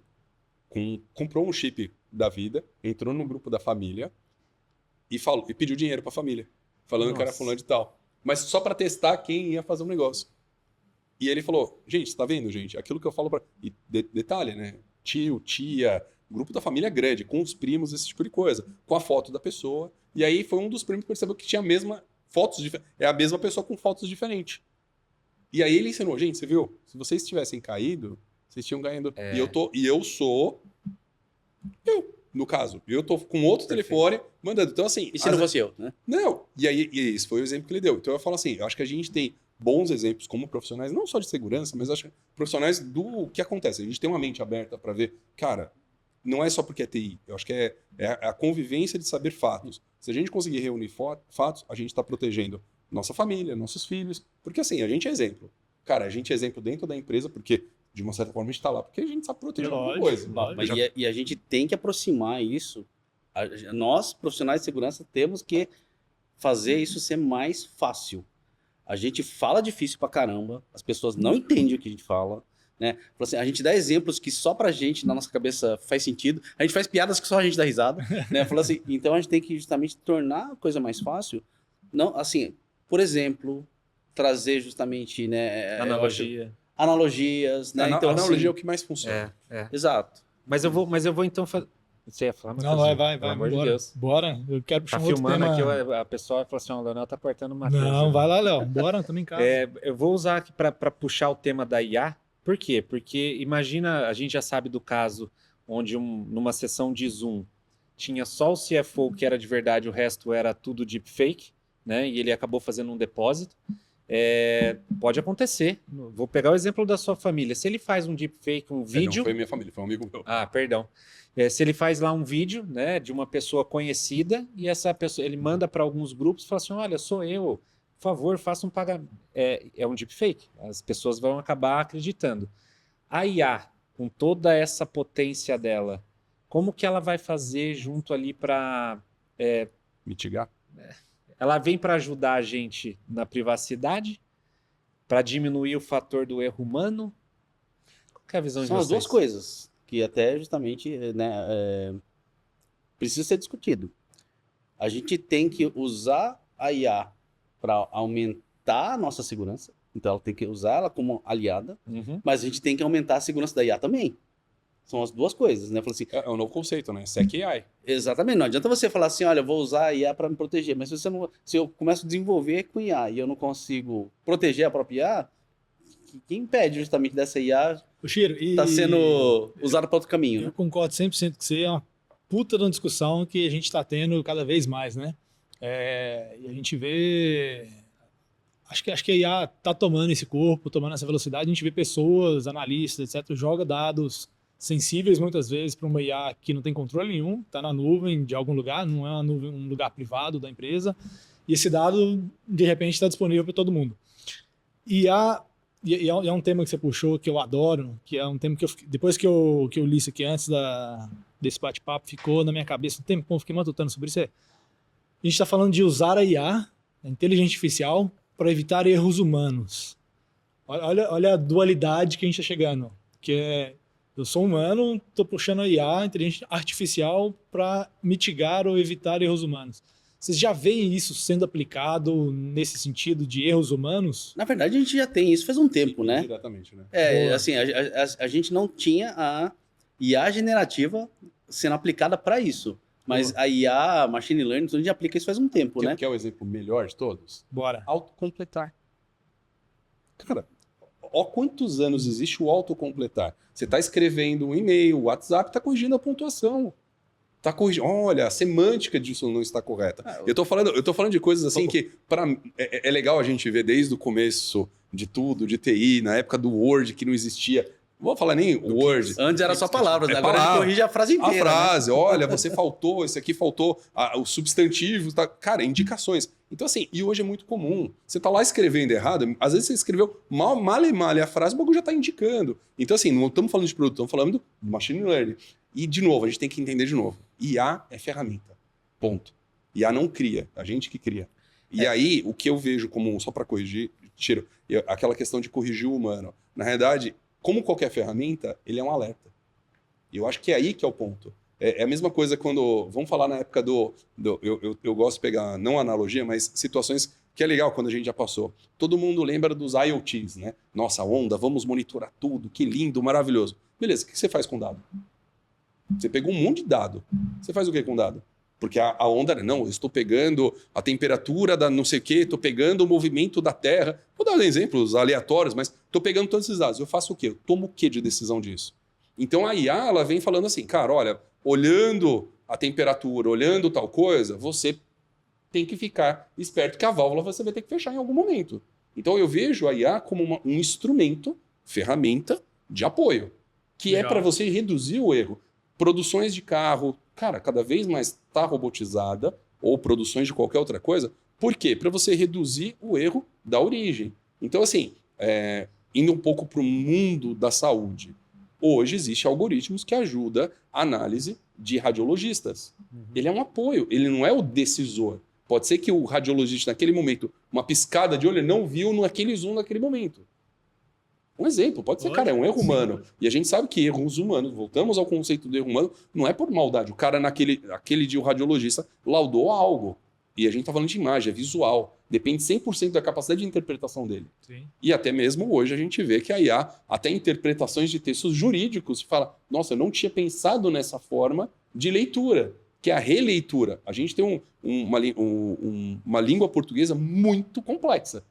comprou um chip da vida, entrou no grupo da família e pediu dinheiro pra família, falando que era Nossa. fulano de tal. Mas só pra testar quem ia fazer um negócio. E ele falou, gente, você tá vendo, gente? Aquilo que eu falo pra... E detalhe, né? Tio, tia, grupo da família grande, com os primos, esse tipo de coisa. Com a foto da pessoa. E aí foi um dos primos que percebeu que tinha a mesma... É a mesma pessoa com fotos diferentes. E aí ele ensinou, gente, você viu? Se vocês tivessem caído, vocês tinham ganhado. E eu sou... no caso. Eu tô com outro telefone mandando. Então, assim... E se não fosse eu, né? Não. E aí, esse foi o exemplo que ele deu. Então eu falo assim, eu acho que a gente tem bons exemplos como profissionais, não só de segurança, mas acho que profissionais do que acontece. A gente tem uma mente aberta para ver, cara, não é só porque é TI. Eu acho que é a convivência de saber fatos. Se a gente conseguir reunir fatos, a gente está protegendo nossa família, nossos filhos. Porque assim, a gente é exemplo. Cara, a gente é exemplo dentro da empresa, porque de uma certa forma a gente está lá, porque a gente sabe proteger alguma coisa. Mas e a gente tem que aproximar isso. Nós, profissionais de segurança, temos que fazer isso ser mais fácil. A gente fala difícil pra caramba, as pessoas não entendem o que a gente fala, né? Falou assim, a gente dá exemplos que só pra gente, na nossa cabeça, faz sentido. A gente faz piadas que só a gente dá risada, né? Falou assim, então a gente tem que justamente tornar a coisa mais fácil. Não, assim, por exemplo, trazer justamente, né? Analogia. Analogias, né? Então, analogia assim, é o que mais funciona. exato. Mas eu vou então fazer. Você ia falar, Não, Matheusinho? vai, Pelo amor de bora. Deus. Bora, eu quero puxar Tá um outro filmando tema. aqui, a pessoa falou assim: ó, o Leonel tá apertando o Matheus. Não, vai lá, Léo, bora, também em casa. Eu vou usar aqui para puxar o tema da IA. Por quê? Porque imagina, a gente já sabe do caso onde numa sessão de Zoom tinha só o CFO que era de verdade, o resto era tudo deepfake, né? E ele acabou fazendo um depósito. Pode acontecer. Vou pegar o exemplo da sua família. Se ele faz um deepfake, um vídeo. Não foi minha família, foi um amigo meu. Ah, perdão. Se ele faz lá um vídeo, né, de uma pessoa conhecida e essa pessoa, ele manda para alguns grupos e fala assim, olha, sou eu, por favor, faça um pagamento. É um deepfake. As pessoas vão acabar acreditando. A IA, com toda essa potência dela, como que ela vai fazer junto ali para... Mitigar? Ela vem para ajudar a gente na privacidade, para diminuir o fator do erro humano? Qual que é a visão de São as vocês? duas coisas que até justamente, né, precisa ser discutido. A gente tem que usar a IA para aumentar a nossa segurança, então ela tem que usar ela como aliada, Uhum. mas a gente tem que aumentar a segurança da IA também. São as duas coisas, né? Falou assim, É um novo conceito, né? SecAI. exatamente, não adianta você falar assim, olha, eu vou usar a IA para me proteger, mas se eu começo a desenvolver com IA e eu não consigo proteger a própria IA, quem impede justamente dessa IA Ô, Chiro, tá sendo usada para outro caminho, eu né? concordo 100% com você, é uma puta de uma discussão que a gente está tendo cada vez mais, né? E a gente vê... Acho que a IA está tomando esse corpo, tomando essa velocidade, a gente vê pessoas, analistas, etc., joga dados sensíveis muitas vezes para uma IA que não tem controle nenhum, está na nuvem de algum lugar, não é uma nuvem, um lugar privado da empresa, e esse dado, de repente, está disponível para todo mundo. E é um tema que você puxou que eu adoro, que é um tema que depois que eu li isso aqui antes desse bate-papo, ficou na minha cabeça um tempão, fiquei matutando sobre isso. A gente está falando de usar a IA, a inteligência artificial, para evitar erros humanos. Olha a dualidade que a gente está chegando, que é eu sou humano, estou puxando a IA, a inteligência artificial, para mitigar ou evitar erros humanos. Vocês já veem isso sendo aplicado nesse sentido de erros humanos? Na verdade, a gente já tem isso faz um tempo, né? Diretamente, né? Boa. Assim, a gente não tinha a IA generativa sendo aplicada para isso. Mas a IA, Machine Learning, a gente aplica isso faz um tempo, né? Que é o exemplo melhor de todos? Bora. Autocompletar. Cara, ó quantos anos existe o autocompletar. Você está escrevendo um e-mail, o WhatsApp está corrigindo a pontuação. Tá corrigindo. Olha, a semântica disso não está correta. Eu tô falando de coisas assim que é legal a gente ver desde o começo de tudo, de TI, na época do Word, que não existia. Não vou falar nem o Word. Antes era só palavras, né? Agora palavra. ele corrige a frase inteira. A frase, olha, você faltou, esse aqui faltou, o substantivo, tá? Cara, indicações. Então, assim, e hoje é muito comum. Você tá lá escrevendo errado, às vezes você escreveu mal e a frase, o bagulho já tá indicando. Então, assim, não estamos falando de produto, estamos falando do machine learning. E, de novo, a gente tem que entender de novo. IA é ferramenta. Ponto. IA não cria, a gente que cria. E aí, o que eu vejo como, só para corrigir, aquela questão de corrigir o humano. Na realidade, como qualquer ferramenta, ele é um alerta. E eu acho que é aí que é o ponto. É a mesma coisa quando... Vamos falar na época eu gosto de pegar, não analogia, mas situações que é legal quando a gente já passou. Todo mundo lembra dos IoTs, né? Nossa, onda, vamos monitorar tudo, que lindo, maravilhoso. Beleza, o que você faz com dado? Você pegou um monte de dado. Você faz o que com dado? Porque a onda, não, eu estou pegando a temperatura da não sei o quê, estou pegando o movimento da Terra. Vou dar exemplos aleatórios, mas estou pegando todos esses dados. Eu faço o quê? Eu tomo o quê de decisão disso? Então a IA, ela vem falando assim, cara, olha, olhando a temperatura, olhando tal coisa, você tem que ficar esperto que a válvula você vai ter que fechar em algum momento. Então eu vejo a IA como um instrumento, ferramenta de apoio, que Legal. é para você reduzir o erro. Produções de carro, cara, cada vez mais está robotizada, ou produções de qualquer outra coisa. Por quê? Para você reduzir o erro da origem. Então, assim, indo um pouco para o mundo da saúde, hoje existem algoritmos que ajudam a análise de radiologistas. Ele é um apoio, ele não é o decisor. Pode ser que o radiologista, naquele momento, uma piscada de olho, ele não viu naquele zoom naquele momento. Um exemplo, pode ser, cara, é um erro humano. E a gente sabe que erros humanos, voltamos ao conceito do erro humano, não é por maldade. O cara aquele dia, o radiologista, laudou algo. E a gente tá falando de imagem, é visual. Depende 100% da capacidade de interpretação dele. Sim. E até mesmo hoje a gente vê que a IA, até interpretações de textos jurídicos, fala, nossa, eu não tinha pensado nessa forma de leitura, que é a releitura. A gente tem uma língua portuguesa muito complexa.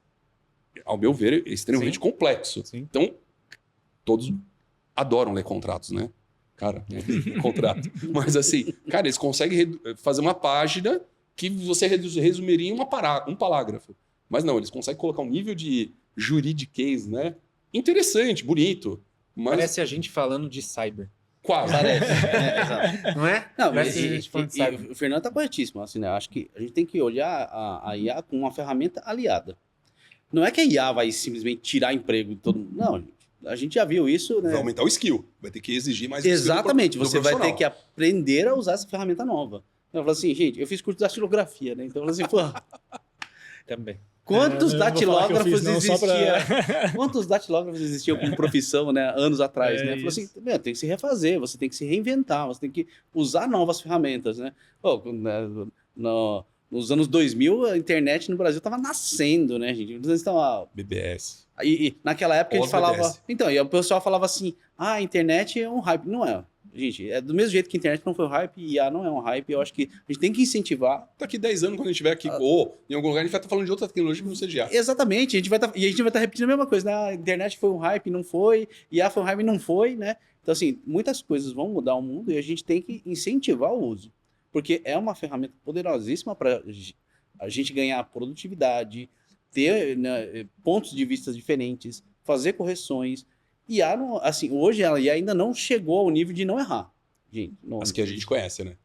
Ao meu ver, é extremamente complexo. Sim. Então, todos adoram ler contratos, né? Cara, contrato. Mas assim, cara, eles conseguem fazer uma página que você resumiria em um parágrafo. Mas não, eles conseguem colocar um nível de juridiquês, né? Interessante, bonito. Mas Parece a gente falando de cyber. quase. Parece. Exato. Não é? Não, Parece e, a gente falando de cyber. o Fernando tá corretíssimo. Assim, né? Acho que a gente tem que olhar a IA como uma ferramenta aliada. Não é que a IA vai simplesmente tirar emprego de todo mundo. Não, gente. A gente já viu isso, né? Vai aumentar o skill. Vai ter que exigir mais Exatamente. skill do Você vai ter profissional. que aprender a usar essa ferramenta nova. Eu falo assim, gente, eu fiz curso de datilografia, né? Então eu falo assim, pô, Também. quantos Eu não vou falar que eu datilógrafos fiz, não, só pra- existiam? Quantos datilógrafos existiam como profissão, né? Anos atrás, né? Falou assim, isso. meu, tem que se refazer, você tem que se reinventar, você tem que usar novas ferramentas, né? Pô, nos anos 2000, a internet no Brasil estava nascendo, né, gente? Eles estavam BBS. e naquela época a gente falava. OBS. Então, e o pessoal falava assim: ah, a internet é um hype. Não é. Gente, é do mesmo jeito que a internet não foi um hype e IA não é um hype. Eu acho que a gente tem que incentivar. Daqui 10 anos, quando a gente estiver aqui, ou em algum lugar, a gente vai estar falando de outra tecnologia que não seja IA. Exatamente, a gente vai estar repetindo a mesma coisa, né? A internet foi um hype, não foi, IA foi um hype, não foi, né? Então, assim, muitas coisas vão mudar o mundo e a gente tem que incentivar o uso. Porque é uma ferramenta poderosíssima para a gente ganhar produtividade, ter, né, pontos de vista diferentes, fazer correções. E assim, hoje ela ainda não chegou ao nível de não errar. Gente, não, As que a gente conhece, né?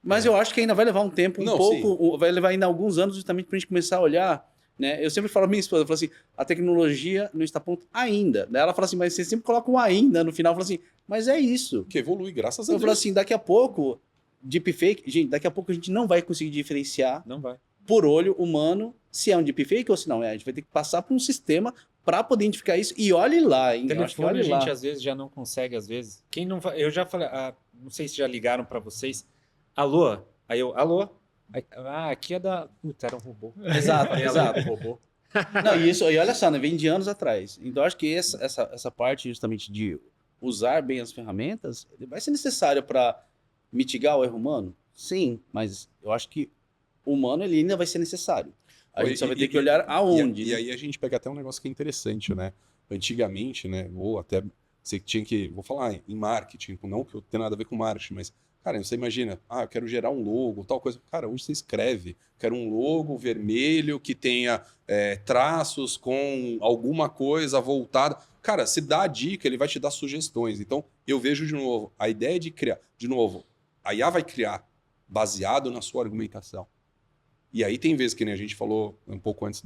mas eu acho que ainda vai levar um tempo, Não, vai levar ainda alguns anos justamente para a gente começar a olhar, né? Eu sempre falo pra minha esposa, eu falo assim, a tecnologia não está pronta ainda. Daí ela fala assim, mas você sempre coloca um ainda no final, eu falo assim, mas é isso. Que evolui, graças a Eu Deus. falo assim, daqui a pouco, deepfake, gente, daqui a pouco a gente não vai conseguir diferenciar Não vai. por olho humano se é um deepfake ou se não é. A gente vai ter que passar por um sistema para poder identificar isso. E olhe lá, hein? Eu acho que Telefone a olhe lá. gente às vezes já não consegue, às vezes. Quem não eu já falei, não sei se já ligaram para vocês. Alô? Aí eu, alô? Aí, aqui é da. Puta, era um robô. Exato, Aí ela, exato. robô. Não, e olha só, né? Vem de anos atrás. Então, acho que essa parte justamente de usar bem as ferramentas vai ser necessário para mitigar o erro humano? Sim, mas eu acho que o humano ele ainda vai ser necessário. A gente só vai ter que olhar aonde. E né? aí a gente pega até um negócio que é interessante, né? Antigamente, né? Ou até você tinha que. Vou falar em marketing, não que eu tenha nada a ver com marketing, mas, cara, você imagina, eu quero gerar um logo, tal coisa. Cara, hoje você escreve, quero um logo vermelho que tenha traços com alguma coisa voltada. Cara, se dá a dica, ele vai te dar sugestões. Então, eu vejo de novo, a ideia de criar, de novo, a IA vai criar baseado na sua argumentação. E aí tem vezes que nem a gente falou um pouco antes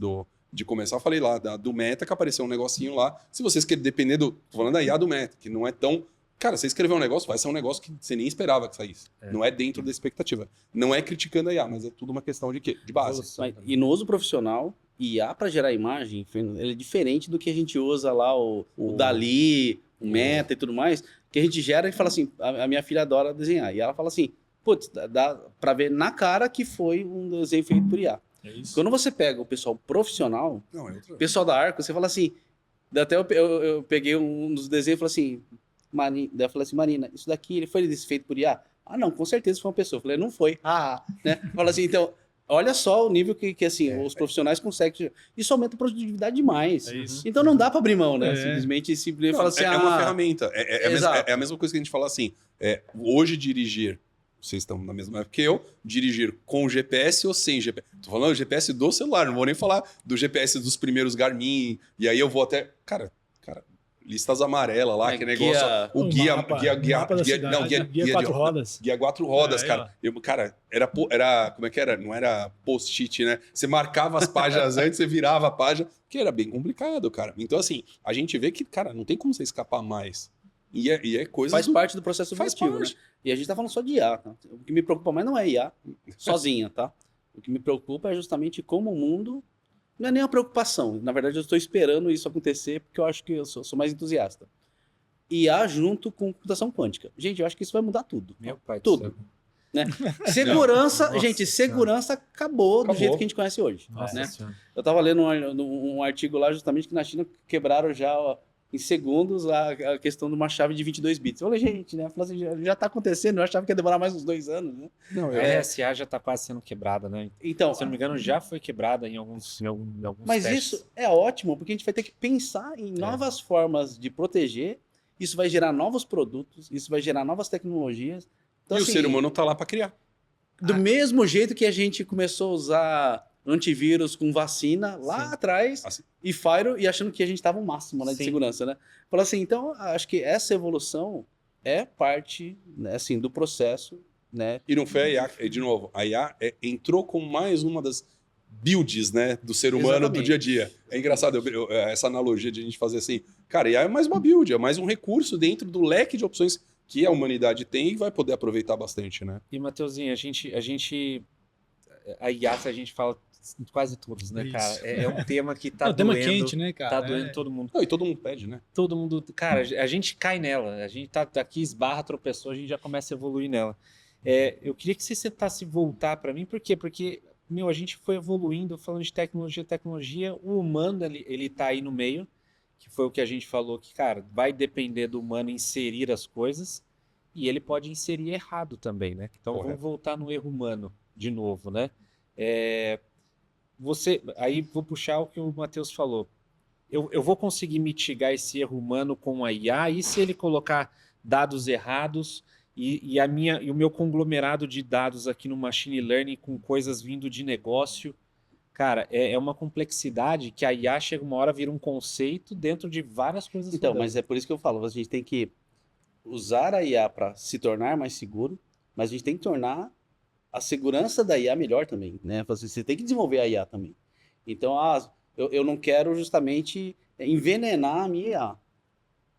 de começar, eu falei lá do Meta, que apareceu um negocinho lá. Se vocês querem depender tô falando da IA do Meta, que não é tão... Cara, você escrever um negócio, vai ser um negócio que você nem esperava que saísse. Não é dentro da expectativa. Não é criticando a IA, mas é tudo uma questão de quê? De base. Evolução. E no uso profissional, IA para gerar imagem, ele é diferente do que a gente usa lá, o Dali, o Meta e tudo mais, que a gente gera e fala assim, a minha filha adora desenhar. E ela fala assim, putz, dá para ver na cara que foi um desenho feito por IA. É isso. Quando você pega o pessoal profissional, Não, é outra... o pessoal da Arco, você fala assim, até eu peguei um dos desenhos e falei assim, daí eu falei assim, Marina, isso daqui ele foi feito por IA? Ah, não, com certeza foi uma pessoa. Eu falei, não foi. Né? Fala assim, então, olha só o nível que assim, os profissionais conseguem. Isso aumenta a produtividade demais. É isso. Então não dá para abrir mão, né? É. Simplesmente Não, falar assim, é uma ferramenta. Exato. É a mesma coisa que a gente fala assim. Hoje dirigir, vocês estão na mesma época que eu, dirigir com GPS ou sem GPS. Tô falando do GPS do celular, não vou nem falar do GPS dos primeiros Garmin. E aí eu vou até. Cara, listas amarelas lá, que negócio. O guia. mapa Não, da cidade, guia quatro rodas. Guia 4 rodas, Aí, cara. Cara, era. Como é que era? Não era post-it, né? Você marcava as páginas antes, você virava a página, que era bem complicado, cara. Então, assim, a gente vê que, cara, não tem como você escapar mais. E é coisa. Faz parte do processo Faz evolutivo, parte. né? E a gente tá falando só de IA, tá? O que me preocupa mais não é IA sozinha, tá? O que me preocupa é justamente como o mundo não é nem uma preocupação. Na verdade, eu estou esperando isso acontecer porque eu acho que eu sou mais entusiasta. IA junto com computação quântica. Gente, eu acho que isso vai mudar tudo. Meu pai do Tudo. céu. Né? Segurança, Nossa gente, Senhora. segurança acabou do Acabou. jeito que a gente conhece hoje. Nossa Né? Senhora. Eu estava lendo um artigo lá justamente que na China quebraram já ó, em segundos a questão de uma chave de 22 bits. Eu falei, gente, né? Falei assim, já está acontecendo, eu achava que ia demorar mais uns 2 anos. Né? Não, A RSA já tá quase sendo quebrada, né? Então, Se eu não me engano, já foi quebrada em alguns mas testes. isso é ótimo, porque a gente vai ter que pensar em novas formas de proteger. Isso vai gerar novos produtos, isso vai gerar novas tecnologias. Então, e assim, o ser humano tá lá para criar. do mesmo jeito que a gente começou a usar antivírus com vacina lá Sim. atrás Assim. e firewall e achando que a gente estava o máximo, né, de Sim. segurança, né? Falou assim, então acho que essa evolução é parte, né, assim, do processo, né? E não foi a IA, de novo, a IA entrou como mais uma das builds, né, do ser humano do Exatamente. dia a dia. É engraçado essa analogia de a gente fazer assim, cara, IA é mais uma build, é mais um recurso dentro do leque de opções que a humanidade tem e vai poder aproveitar bastante, né? E, Mateuzinho, a IA, a gente fala em quase todos, né, Isso. cara? É um tema que É tá um tema doendo, quente, né, cara? tá doendo todo mundo. Não, e todo mundo pede, né? Todo mundo, cara, a gente cai nela, a gente tá aqui, esbarra, tropeçou, a gente já começa a evoluir nela. Eu queria que você tentasse voltar para mim, por quê? Porque, meu, a gente foi evoluindo, falando de tecnologia, o humano, ele tá aí no meio, que foi o que a gente falou, que, cara, vai depender do humano inserir as coisas, e ele pode inserir errado também, né? Então, Correto. vamos voltar no erro humano, de novo, né? Aí vou puxar o que o Matheus falou. Eu vou conseguir mitigar esse erro humano com a IA, e se ele colocar dados errados e o meu conglomerado de dados aqui no machine learning com coisas vindo de negócio, cara, é uma complexidade que a IA chega uma hora vira um conceito dentro de várias coisas. Então, rodando. mas é por isso que eu falo, a gente tem que usar a IA para se tornar mais seguro, mas a gente tem que tornar a segurança da IA melhor também, né? Você tem que desenvolver a IA também. Então, eu não quero justamente envenenar a minha IA.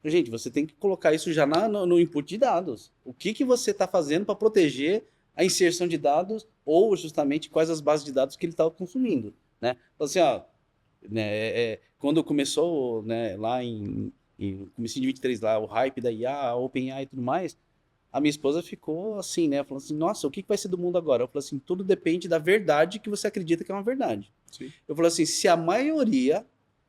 Gente, você tem que colocar isso já no input de dados. O que você está fazendo para proteger a inserção de dados ou justamente quais as bases de dados que ele está consumindo, né? Então, assim, ó, né, quando começou, né, lá em comecinho de 23 lá, o hype da IA, a OpenAI e tudo mais, a minha esposa ficou assim, né? Falando assim, nossa, o que vai ser do mundo agora? Eu falei assim, tudo depende da verdade que você acredita que é uma verdade. Sim. Eu falei assim, se a maioria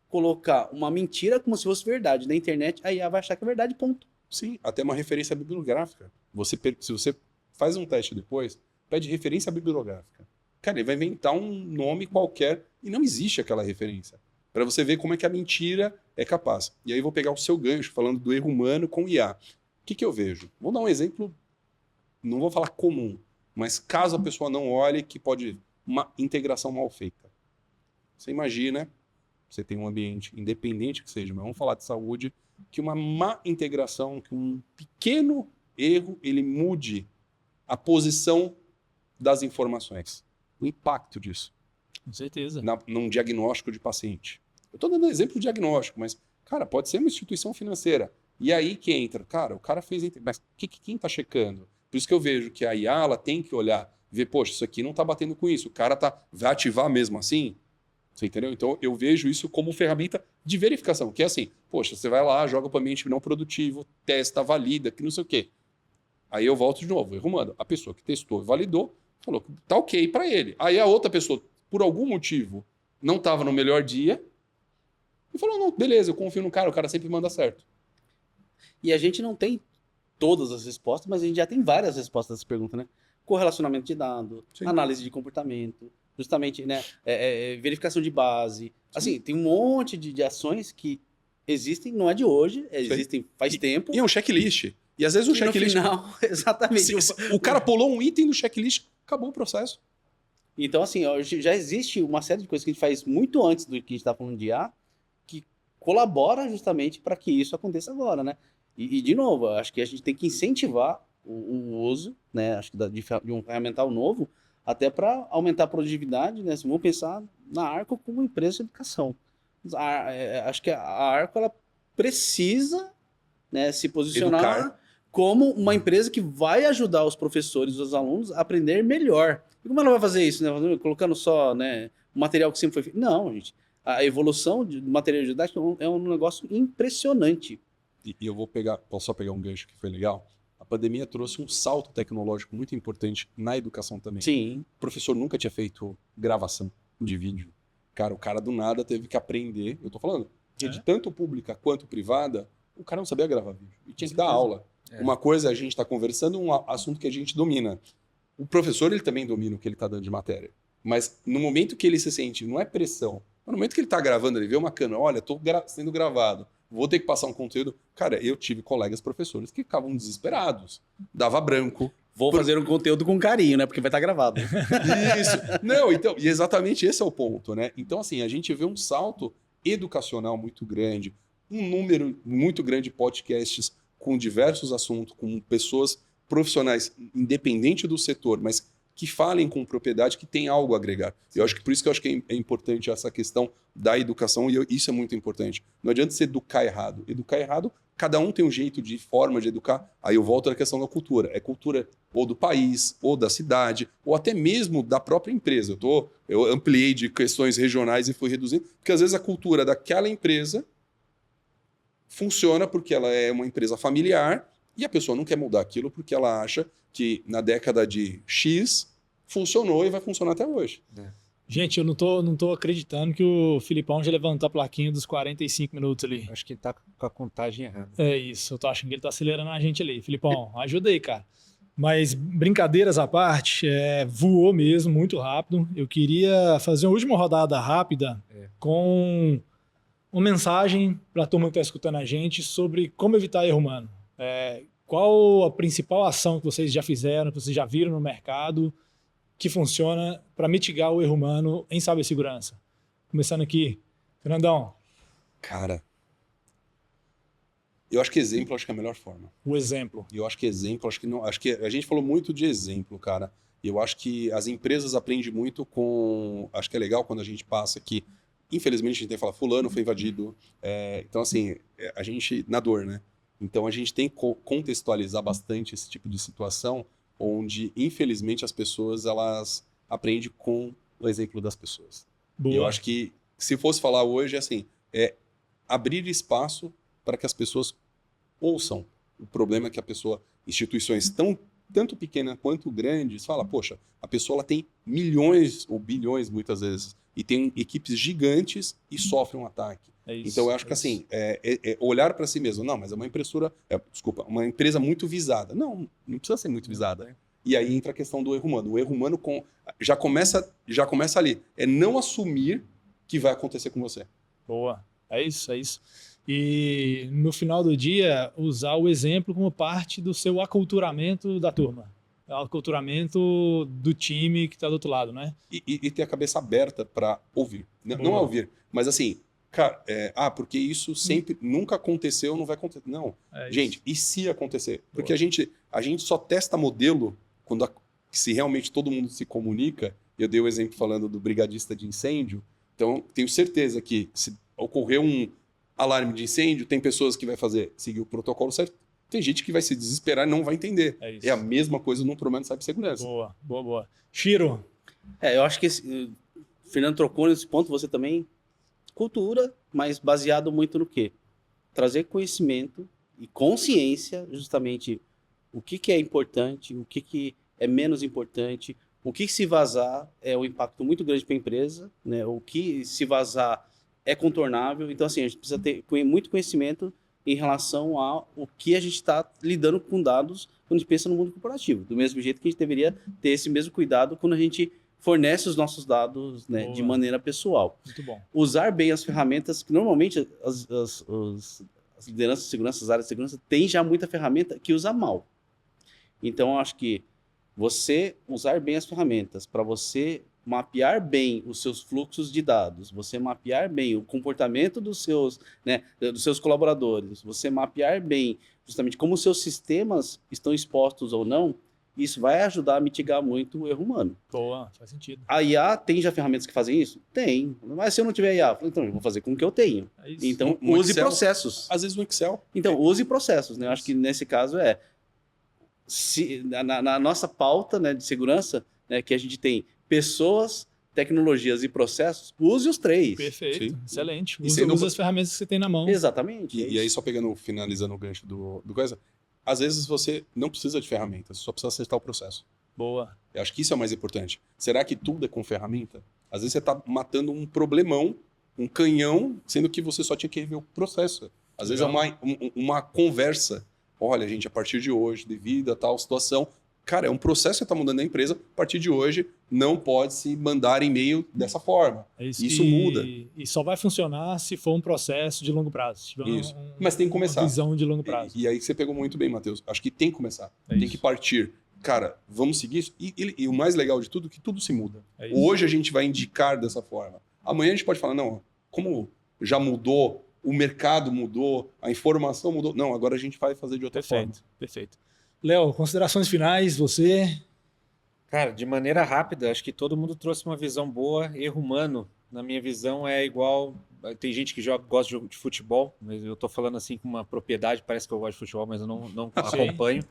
colocar uma mentira como se fosse verdade na internet, a IA vai achar que é verdade, ponto. Sim, até uma referência bibliográfica. Se você faz um teste depois, pede referência bibliográfica. Cara, ele vai inventar um nome qualquer e não existe aquela referência. Para você ver como é que a mentira é capaz. E aí eu vou pegar o seu gancho falando do erro humano com IA. O que eu vejo? Vou dar um exemplo, não vou falar comum, mas caso a pessoa não olhe, que pode uma integração mal feita. Você imagina, você tem um ambiente independente que seja, mas vamos falar de saúde, que uma má integração, que um pequeno erro, ele mude a posição das informações. O impacto disso Com certeza. num diagnóstico de paciente. Eu estou dando exemplo de diagnóstico, mas, cara, pode ser uma instituição financeira. E aí que entra, cara, o cara fez... Mas quem está checando? Por isso que eu vejo que a IA ela tem que olhar, ver, poxa, isso aqui não está batendo com isso. O cara vai ativar mesmo assim? Você entendeu? Então eu vejo isso como ferramenta de verificação, que é assim, poxa, você vai lá, joga para o ambiente não produtivo, testa, valida, que não sei o quê. Aí eu volto de novo, erro humano. A pessoa que testou e validou, falou que tá ok para ele. Aí a outra pessoa, por algum motivo, não estava no melhor dia e falou, não, beleza, eu confio no cara, o cara sempre manda certo. E a gente não tem todas as respostas, mas a gente já tem várias respostas a essa pergunta, né? Correlacionamento de dados, Sim. análise de comportamento, justamente, né? Verificação de base. Assim, tem um monte de ações que existem, não é de hoje, existem faz tempo. E é um checklist. E às vezes o E no checklist... final, exatamente. O cara pulou um item do checklist, acabou o processo. Então, assim, ó, já existe uma série de coisas que a gente faz muito antes do que a gente está falando de IA, que colabora justamente para que isso aconteça agora, né? E, de novo, acho que a gente tem que incentivar o uso, né? Acho que de um ferramental novo, até para aumentar a produtividade, né? Vamos pensar na Arco como empresa de educação. Acho que a Arco ela precisa, né, se posicionar Educar. como uma empresa que vai ajudar os professores e os alunos a aprender melhor. E como ela vai fazer isso, né? Colocando só, né, o material que sempre foi feito. Não, gente. A evolução do material didático é um negócio impressionante. E eu posso só pegar um gancho que foi legal? A pandemia trouxe um salto tecnológico muito importante na educação também. Sim. O professor nunca tinha feito gravação de vídeo. Cara, o cara do nada teve que aprender. Eu tô falando, rede tanto pública quanto privada, o cara não sabia gravar vídeo. E tinha que dar aula. Uma coisa é a gente tá conversando, um assunto que a gente domina. O professor, ele também domina o que ele tá dando de matéria. Mas no momento que ele se sente, não é pressão. No momento que ele tá gravando, ele vê uma câmera, olha, tô sendo gravado, vou ter que passar um conteúdo. Cara, eu tive colegas professores que ficavam desesperados. Dava branco. Vou fazer um conteúdo com carinho, né? Porque vai estar gravado. Isso. Não, então, e exatamente esse é o ponto, né? Então, assim, a gente vê um salto educacional muito grande, um número muito grande de podcasts com diversos assuntos, com pessoas profissionais, independente do setor, mas que falem com propriedade, que tem algo a agregar. Eu acho que por isso que eu acho que é importante essa questão da educação, e isso é muito importante. Não adianta você educar errado. Educar errado, cada um tem um jeito de forma de educar. Aí eu volto à questão da cultura. É cultura ou do país, ou da cidade, ou até mesmo da própria empresa. Eu ampliei de questões regionais e fui reduzindo, porque às vezes a cultura daquela empresa funciona porque ela é uma empresa familiar e a pessoa não quer mudar aquilo porque ela acha que na década de X funcionou e vai funcionar até hoje. Gente, eu não tô acreditando que o Filipão já levantou a plaquinha dos 45 minutos ali. Acho que tá com a contagem errada. É isso, eu tô achando que ele tá acelerando a gente ali. Filipão, ajuda aí, cara. Mas brincadeiras à parte, voou mesmo, muito rápido. Eu queria fazer uma última rodada rápida com uma mensagem para a turma que está escutando a gente sobre como evitar erro humano. Qual a principal ação que vocês já fizeram, que vocês já viram no mercado, que funciona para mitigar o erro humano em cibersegurança? Começando aqui, Fernandão. Cara, eu acho que exemplo é a melhor forma. O exemplo. E eu acho que exemplo, acho que a gente falou muito de exemplo, cara. E eu acho que as empresas aprendem muito com... Acho que é legal quando a gente passa aqui. Infelizmente, a gente tem que falar, fulano foi invadido. Então, assim, a gente... Na dor, né? Então, a gente tem que contextualizar bastante esse tipo de situação, onde, infelizmente, as pessoas, elas aprendem com o exemplo das pessoas. Boa. E eu acho que, se fosse falar hoje, assim, abrir espaço para que as pessoas ouçam. O problema é que instituições tanto pequenas quanto grandes, fala, poxa, a pessoa ela tem milhões ou bilhões, muitas vezes, e tem equipes gigantes e sofre um ataque. Então, eu acho que assim, olhar para si mesmo. Não, mas é uma uma empresa muito visada. Não precisa ser muito visada. E aí entra a questão do erro humano. O erro humano já começa ali. É não assumir que vai acontecer com você. Boa. É isso. E no final do dia, usar o exemplo como parte do seu aculturamento da turma. Aculturamento do time que está do outro lado, né? E ter a cabeça aberta para ouvir. Não a ouvir, mas assim, cara, porque isso sempre nunca aconteceu, não vai acontecer. Não. Gente, e se acontecer? Porque a gente só testa modelo quando se realmente todo mundo se comunica. Eu dei o exemplo falando do brigadista de incêndio. Então, tenho certeza que se ocorrer um alarme de incêndio, tem pessoas que vai seguir o protocolo certo. Tem gente que vai se desesperar e não vai entender. É a mesma coisa num problema de cibersegurança. Boa. Chiro. Eu acho que o Fernando trocou nesse ponto, você também. Cultura, mas baseado muito no quê? Trazer conhecimento e consciência, justamente, o que é importante, o que é menos importante, o que se vazar é um impacto muito grande para a empresa, né? O que se vazar é contornável. Então, assim, a gente precisa ter muito conhecimento em relação ao que a gente está lidando com dados quando a gente pensa no mundo corporativo. Do mesmo jeito que a gente deveria ter esse mesmo cuidado quando a gente fornece os nossos dados, né, de maneira pessoal. Muito bom. Usar bem as ferramentas, que normalmente as lideranças de segurança, as áreas de segurança, tem já muita ferramenta que usa mal. Então, eu acho que você usar bem as ferramentas para você mapear bem os seus fluxos de dados, você mapear bem o comportamento dos seus colaboradores, você mapear bem justamente como os seus sistemas estão expostos ou não, isso vai ajudar a mitigar muito o erro humano. Boa, faz sentido. A IA tem já ferramentas que fazem isso? Tem. Mas se eu não tiver IA, então eu vou fazer com o que eu tenho. Então, use Excel, processos. Às vezes no Excel. Então, use processos, né? Eu acho que nesse caso na nossa pauta, né, de segurança, né, que a gente tem pessoas tecnologias e processos, use os 3. Perfeito, Sim. excelente. E Usa, sendo- usa as ferramentas que você tem na mão. Exatamente. E aí, só finalizando o gancho do coisa, às vezes você não precisa de ferramentas, só precisa acertar o processo. Boa. Eu acho que isso é o mais importante. Será que tudo é com ferramenta? Às vezes você está matando um problemão, um canhão, sendo que você só tinha que rever o processo. Às vezes é uma conversa. Olha, gente, a partir de hoje, devido a tal situação, cara, é um processo que você está mudando na empresa, a partir de hoje não pode se mandar e-mail dessa forma. É Isso muda. E só vai funcionar se for um processo de longo prazo. Se tiver Isso. Mas tem que começar. Uma visão de longo prazo. E aí você pegou muito bem, Matheus. Acho que tem que começar. É tem isso. que partir. Cara, vamos seguir isso. E o mais legal de tudo é que tudo se muda. É isso. Hoje a gente vai indicar dessa forma. Amanhã a gente pode falar, não, como já mudou, o mercado mudou, a informação mudou. Não, agora a gente vai fazer de outra forma. Perfeito, perfeito. Léo, considerações finais, você? Cara, de maneira rápida, acho que todo mundo trouxe uma visão boa. Erro humano, na minha visão, é igual. Tem gente que gosta de jogo de futebol, mas eu tô falando assim com uma propriedade, parece que eu gosto de futebol, mas eu não acompanho.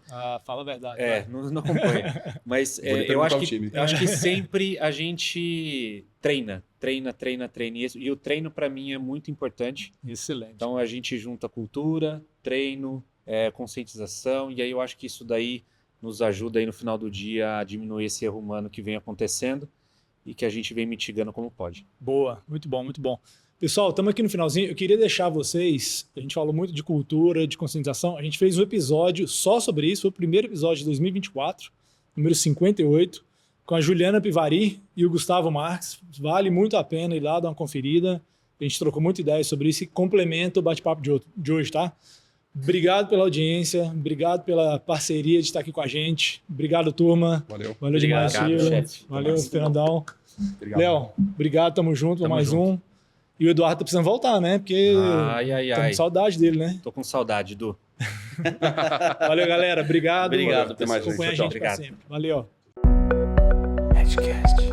Fala a verdade. É, não acompanho. Mas Vou lhe eu perguntar acho o que, time. eu acho que sempre a gente treina. E o treino, para mim, é muito importante. Excelente. Então, a gente junta cultura, treino, conscientização, e aí eu acho que isso daí nos ajuda aí no final do dia a diminuir esse erro humano que vem acontecendo e que a gente vem mitigando como pode. Boa, muito bom, muito bom. Pessoal, estamos aqui no finalzinho. Eu queria deixar vocês, a gente falou muito de cultura, de conscientização, a gente fez um episódio só sobre isso, foi o primeiro episódio de 2024, número 58, com a Juliana Pivari e o Gustavo Marques. Vale muito a pena ir lá dar uma conferida. A gente trocou muita ideia sobre isso e complementa o bate-papo de hoje, tá? Obrigado pela audiência, obrigado pela parceria de estar aqui com a gente. Obrigado, turma. Valeu. Valeu Obrigado, demais, Silvio. chefe. Valeu, Fernandão. Obrigado. Léo, obrigado, tamo junto, Tamo mais junto. um. E o Eduardo tá precisando voltar, né? Porque Ai. tô com saudade dele, né? Tô com saudade, Du. Valeu, galera. Obrigado. Obrigado, Até mais, gente. Acompanha a Tchau, gente tchau. pra Obrigado. sempre. Valeu. Edcast.